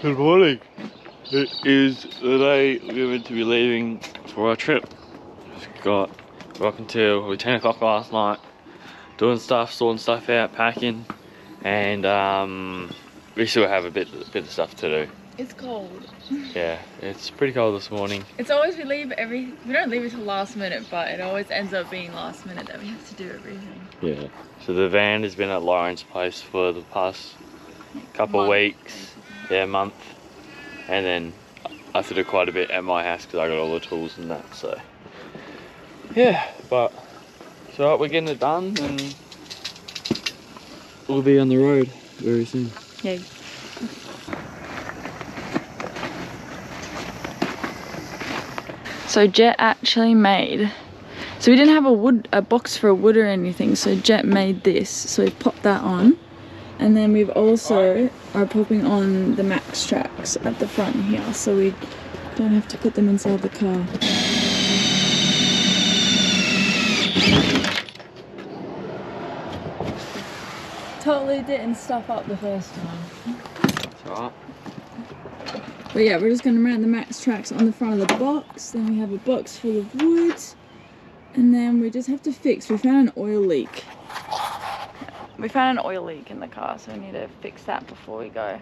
Good morning. It is the day we're meant to be leaving for our trip. We've got up until 10 o'clock last night, doing stuff, sorting stuff out, packing, and we still have a bit of stuff to do. It's cold. Yeah, it's pretty cold this morning. It's always we don't leave it till last minute, but it always ends up being last minute that we have to do everything. Yeah. So the van has been at Lauren's place for the past couple of weeks. Yeah, month. And then I have to do quite a bit at my house because I got all the tools and that, so. Yeah, but it's alright, we're getting it done and we'll be on the road very soon. Yay. So Jet actually made, so we didn't have a box for a wood or anything, so Jet made this, so we popped that on. And then we've also are popping on the Max tracks at the front here, so we don't have to put them inside the car. Totally didn't stuff up the first time. It's alright. But yeah, we're just going to mount the Max tracks on the front of the box. Then we have a box full of wood. And then we just have to fix, we found an oil leak. We found an oil leak in the car, so we need to fix that before we go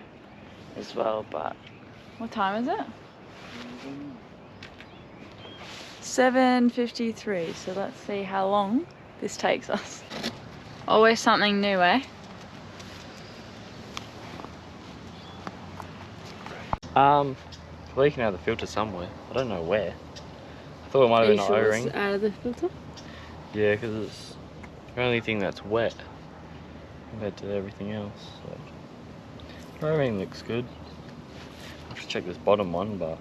as well. But what time is it? 7:53, so let's see how long this takes us. Always something new, eh? Leaking out of the filter somewhere. I don't know where. I thought it might have been an O-ring. It's out of the filter? Yeah, because it's the only thing that's wet compared to everything else. So everything looks good. I have to check this bottom one, but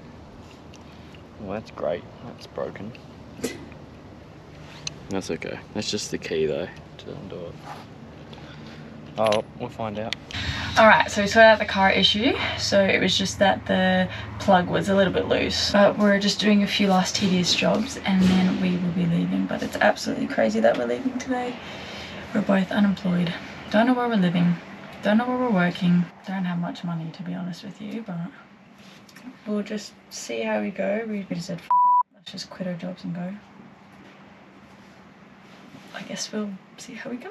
well, that's great. That's broken. That's okay. That's just the key though to undo it. Oh, we'll find out. Alright, so we sorted out the car issue. So it was just that the plug was a little bit loose. But we're just doing a few last tedious jobs and then we will be leaving. But it's absolutely crazy that we're leaving today. We're both unemployed. Don't know where we're living. Don't know where we're working. Don't have much money, to be honest with you, but we'll just see how we go. We just said, F it, let's just quit our jobs and go. I guess we'll see how we go.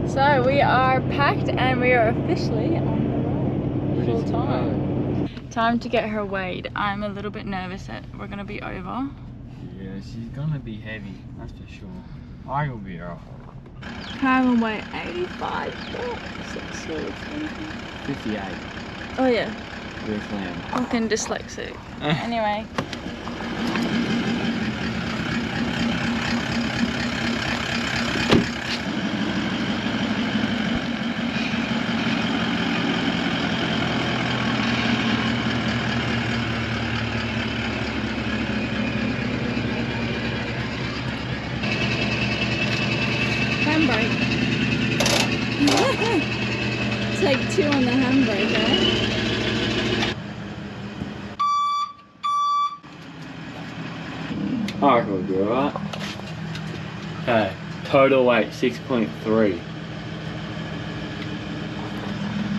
So we are packed and we are officially on the road full time. Time to get her weighed. I'm a little bit nervous that we're gonna be over. Yeah, she's gonna be heavy, that's for sure. I will be alright. Can weigh 85, 58. Oh yeah. With lamb. Fucking dyslexic. Anyway. Handbrake. Take 2 on the handbrake, eh? I reckon we'll be alright. Okay, total weight 6.3.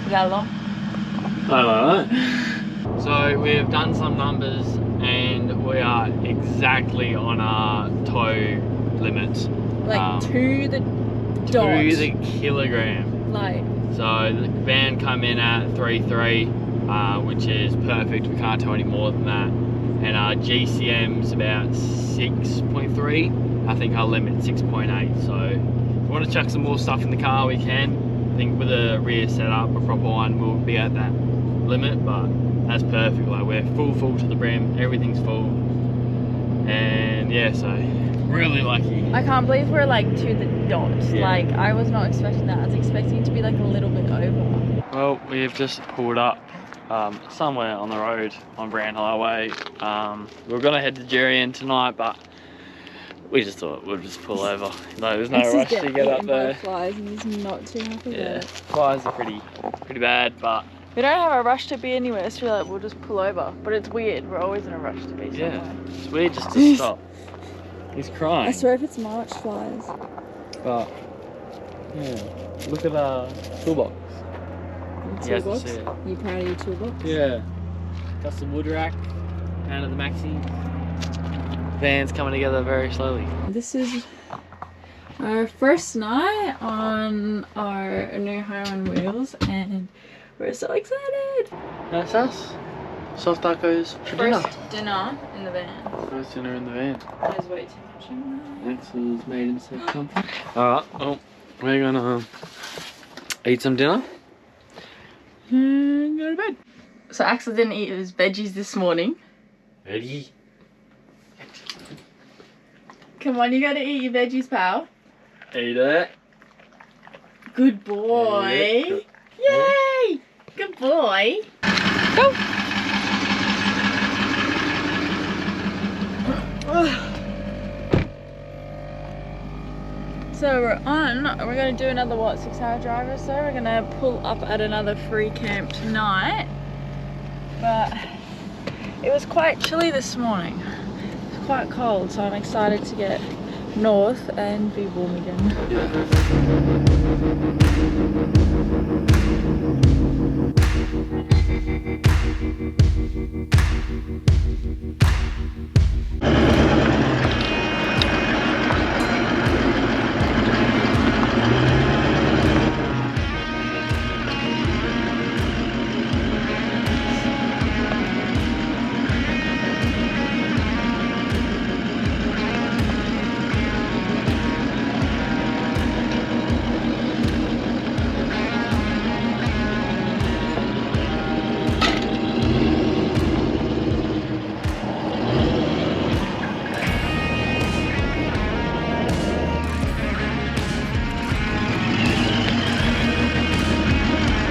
Is that long? I don't know. So we've done some numbers and we are exactly on our tow limit. Like to the dot. To the kilogram. Like. So the van come in at 3.3, which is perfect. We can't tow any more than that. And our GCM's about 6.3. I think our limit's 6.8. So if we want to chuck some more stuff in the car, we can. I think with a rear setup, a proper one, we'll be at that limit, but that's perfect. Like we're full to the brim, everything's full. And yeah, so really lucky. I can't believe we're like to the dot. Yeah. Like I was not expecting that. I was expecting it to be like a little bit over. Well, we've just pulled up somewhere on the road on Brown Highway. We're gonna head to Jerian tonight, but we just thought we'd just pull over. No, there's no rush to get up there. Flies and he's not too happy. Yeah, flies are pretty bad, but we don't have a rush to be anywhere, so we're like, we'll just pull over. But it's weird. We're always in a rush to be somewhere. Yeah, it's weird just to stop. He's crying. I swear if it's March flies. But yeah, look at our toolbox. Toolbox? You proud of your toolbox? Yeah. Got some wood rack out of the maxi. Van's coming together very slowly. This is our first night on our new home on wheels and we're so excited. That's us. Soft tacos for dinner. First dinner in the van. First dinner in the van. There's way too much in there. Axel's made himself comfy. Alright, well, we're gonna eat some dinner and go to bed. So Axel didn't eat his veggies this morning. Ready? Come on, you gotta eat your veggies, pal. Eat it. Good boy. Yeah. Yay! Good boy. Go! So we're gonna do another 6-hour drive or so. We're gonna pull up at another free camp tonight. But it was quite chilly this morning. It's quite cold, so I'm excited to get north and be warm again.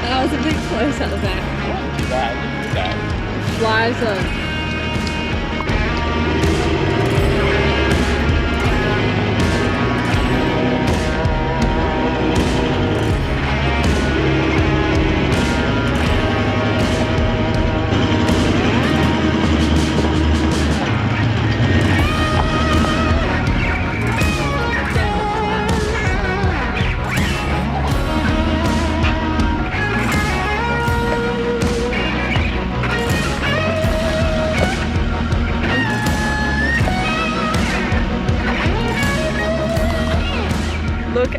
That was a bit close at the back. Flies are look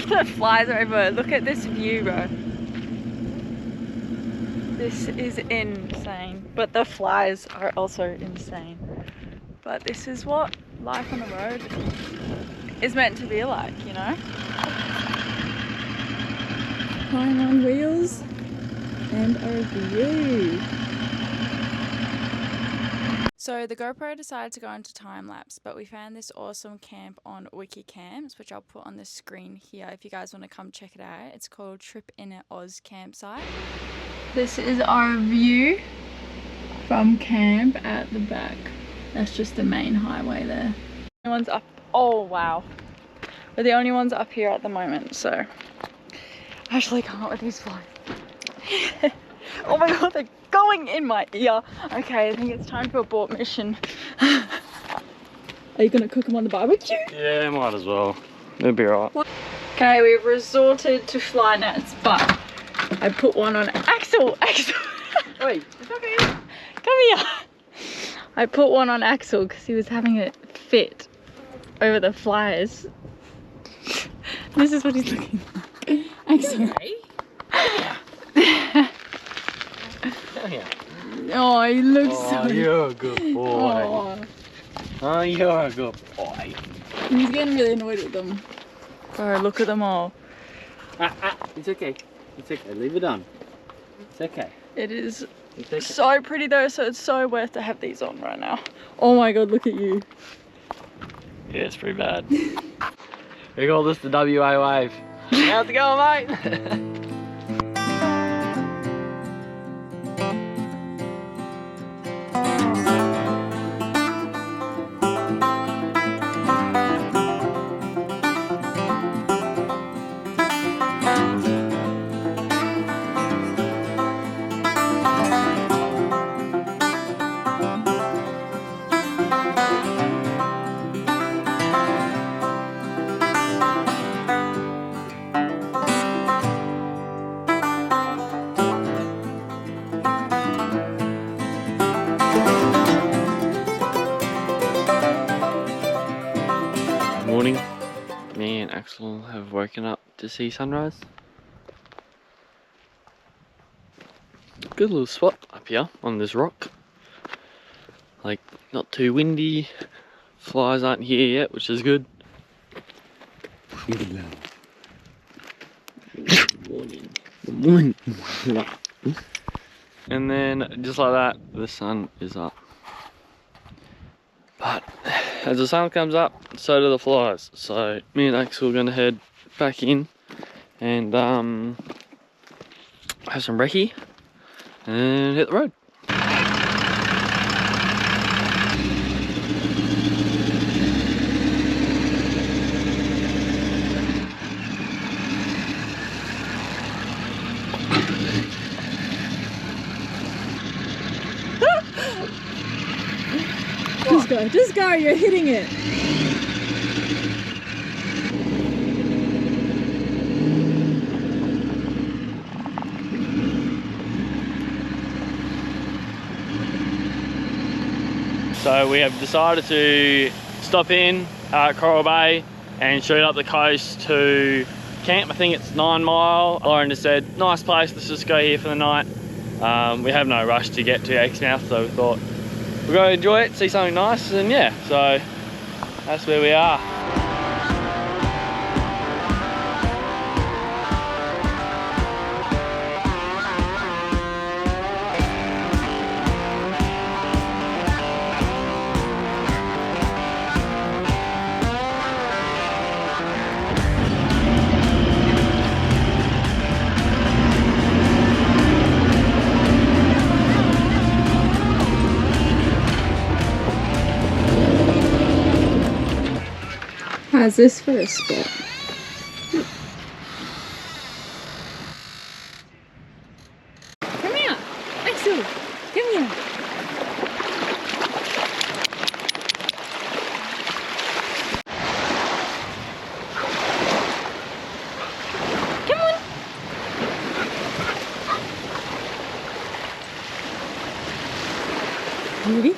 the flies are everywhere. Look at this view, bro. This is insane. But the flies are also insane. But this is what life on the road is meant to be like, you know? Home on wheels and a view. So the GoPro decided to go into time lapse, but we found this awesome camp on Wiki Camps, which I'll put on the screen here if you guys want to come check it out. It's called Trip in a Oz Campsite. This is our view from camp at the back. That's just the main highway there. The one's up. Oh wow, we're the only ones up here at the moment, so I actually can't with these flies. Oh my god, they're going in my ear. Okay, I think it's time for abort mission. Are you gonna cook them on the barbecue? Yeah, might as well. It'll be alright. Okay, we've resorted to fly nets, but I put one on Axel. Axel! Wait, it's okay. Come here. I put one on Axel because he was having it fit over the flies. This is what he's looking like. Axel. Oh, he looks so... you're a good boy. Oh, you're a good boy. He's getting really annoyed with them. Bro, look at them all. It's okay. It's okay. Leave it on. It's okay. It is It's okay. so pretty though, so it's so worth to have these on right now. Oh my god, look at you. Yeah, it's pretty bad. We call this the WA wave. How's it going, mate? Axel have woken up to see sunrise. Good little spot up here on this rock. Like, not too windy. Flies aren't here yet, which is good. Good morning. Good morning. And then, just like that, the sun is up. But as the sun comes up, so do the flies. So me and Axel are gonna head back in and have some brekkie and hit the road. Just go, you're hitting it. So we have decided to stop in at Coral Bay and shoot up the coast to camp. I think it's 9 Mile. Lauren just said, nice place, let's just go here for the night. We have no rush to get to Exmouth, so we thought we're going to enjoy it, see something nice, and yeah, so that's where we are. How's this for a spot? Come here! Axel! Come here! Come on! Ready?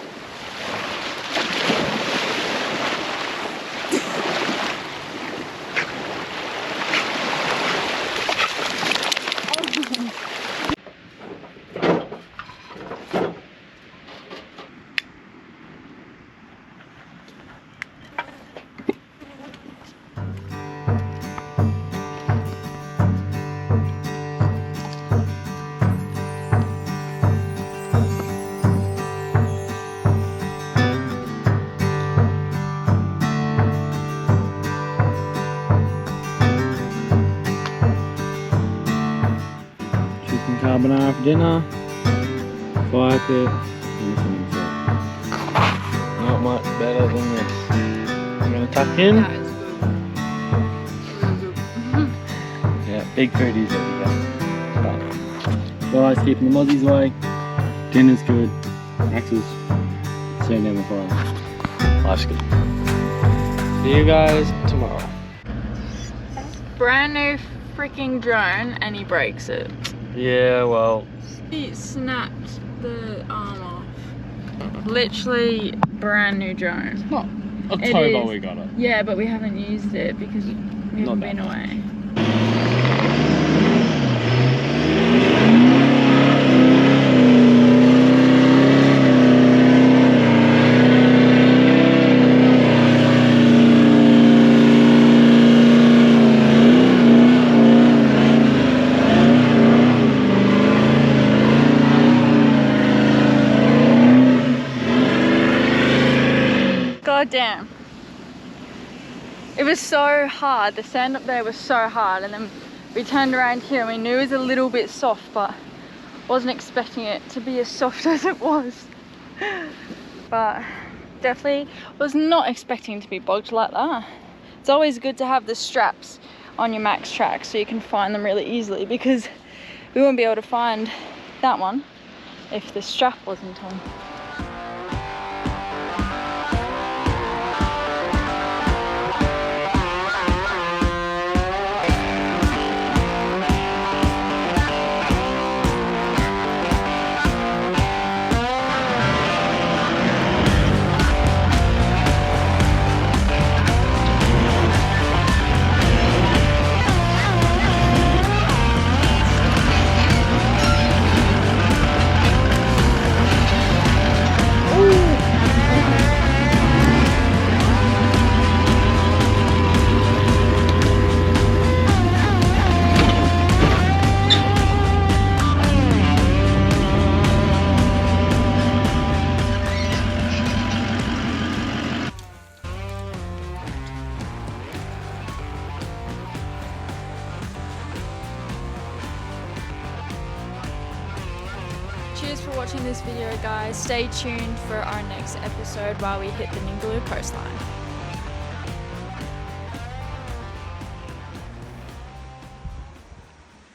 Carbonara for dinner, fire pit, not much better than this. I'm gonna tuck in. That is good. Yeah, big foodies that we got. Guys keeping the mozzies away. Dinner's good. Axel's soon down the fire. Life's good. See you guys tomorrow. Brand new freaking drone and he breaks it. Yeah, well. He snapped the arm off. Literally brand new drone. Not October we got it. Yeah, but we haven't used it because we haven't been away. God damn. It was so hard. The sand up there was so hard, and then we turned around here and we knew it was a little bit soft, but wasn't expecting it to be as soft as it was. But definitely was not expecting it to be bogged like that. It's always good to have the straps on your max track so you can find them really easily, because we wouldn't be able to find that one if the strap wasn't on. cheers for watching this video, guys. Stay tuned for our next episode while we hit the Ningaloo coastline.